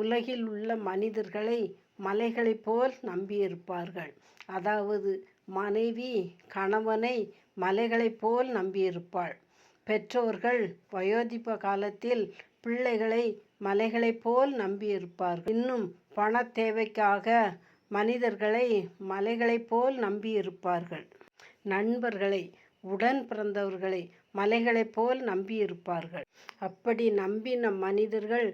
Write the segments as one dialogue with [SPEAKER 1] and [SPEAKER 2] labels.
[SPEAKER 1] உலகில் உள்ள மனிதர்களை மலைகளைப் போல் நம்பியிருப்பார்கள். அதாவது மனைவி கணவனை மலைகளைப் போல் நம்பியிருப்பாள். பெற்றோர்கள் வயோதிப காலத்தில் பிள்ளைகளை மலைகளைப் போல் நம்பியிருப்பார்கள். இன்னும் பண தேவைக்காக மனிதர்களை மலைகளைப் போல் நம்பியிருப்பார்கள். நண்பர்களை, உடன் பிறந்தவர்களை மலைகளைப் போல் நம்பியிருப்பார்கள். அப்படி நம்பின மனிதர்கள்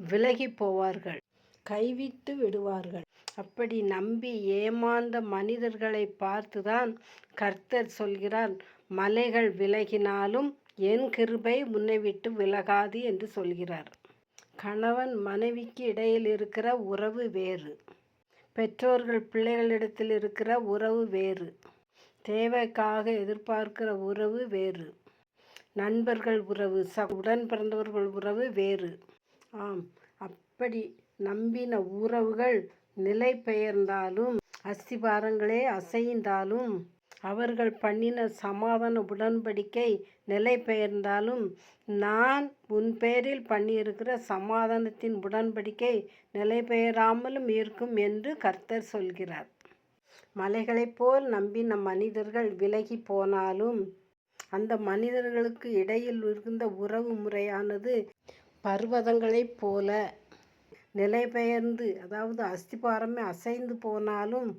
[SPEAKER 1] விலகி போவார்கள், கைவிட்டு விடுவார்கள். அப்படி நம்பி ஏமாந்த மனிதர்களை பார்த்துதான் கர்த்தர் சொல்கிறார், மலைகள் விலகினாலும் என் கிருபை உன்னை விட்டு விலகாது என்று சொல்கிறார். கணவன் மனைவிக்கு இடையில் இருக்கிற உறவு வேறு, பெற்றோர்கள் பிள்ளைகளிடத்தில் இருக்கிற உறவு வேறு, தேவைக்காக எதிர்பார்க்கிற உறவு வேறு, நண்பர்கள் உறவு, உடன் பிறந்தவர்கள் உறவு வேறு. ஆம், அப்படி நம்பின உறவுகள் நிலை பெயர்ந்தாலும், அஸ்திபாரங்களே அசைந்தாலும், அவர்கள் பண்ணின சமாதான உடன்படிக்கை நிலை பெயர்ந்தாலும், நான் உன் பேரில் பண்ணியிருக்கிற சமாதானத்தின் உடன்படிக்கை நிலை பெயராமலும் இருக்கும் என்று கர்த்தர் சொல்கிறார். மலைகளைப் போல் நம்பின மனிதர்கள் விலகி போனாலும், அந்த மனிதர்களுக்கு இடையில் இருந்த உறவு முறையானது பர்வதங்களைப் போல நிலை பெயர்ந்து, அதாவது அஸ்திபாரமே அசைந்து போனாலும்,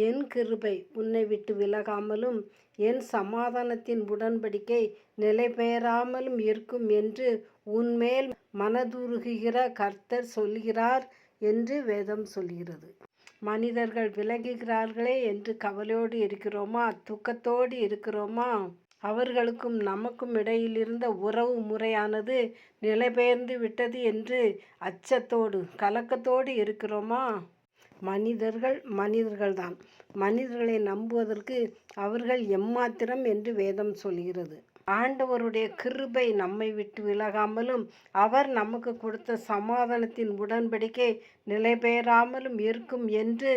[SPEAKER 1] என் கிருபை உன்னை விட்டு விலகாமலும் என் சமாதானத்தின் உடன்படிக்கை நிலை பெயராமலும் இருக்கும் என்று உன்மேல் மனதுருகுகிற கர்த்தர் சொல்கிறார் என்று வேதம் சொல்கிறது. மனிதர்கள் விலகுகிறார்களே என்று கவலையோடு இருக்கிறோமா? துக்கத்தோடு இருக்கிறோமா? அவர்களுக்கும் நமக்கும் இடையில் இருந்த உறவு முறையானது நிலைபெயர்ந்து விட்டது என்று அச்சத்தோடு கலக்கத்தோடு இருக்கிறோமா? மனிதர்கள்தான். மனிதர்களை நம்புவதற்கு அவர்கள் எம்மாத்திரம் என்று வேதம் சொல்கிறது. ஆண்டவருடைய கிருபை நம்மை விட்டு விலகாமலும், அவர் நமக்கு கொடுத்த சமாதானத்தின் உடன்படிக்கை நிலை பெயராமலும் இருக்கும் என்று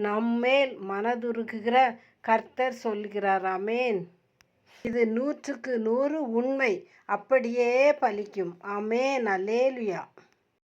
[SPEAKER 1] நம்மேல் மனதுருகுகிற கர்த்தர் சொல்கிறார். ஆமேன். இது 100க்கு 100 உண்மை, அப்படியே பலிக்கும். ஆமேன். அல்லேலுயா.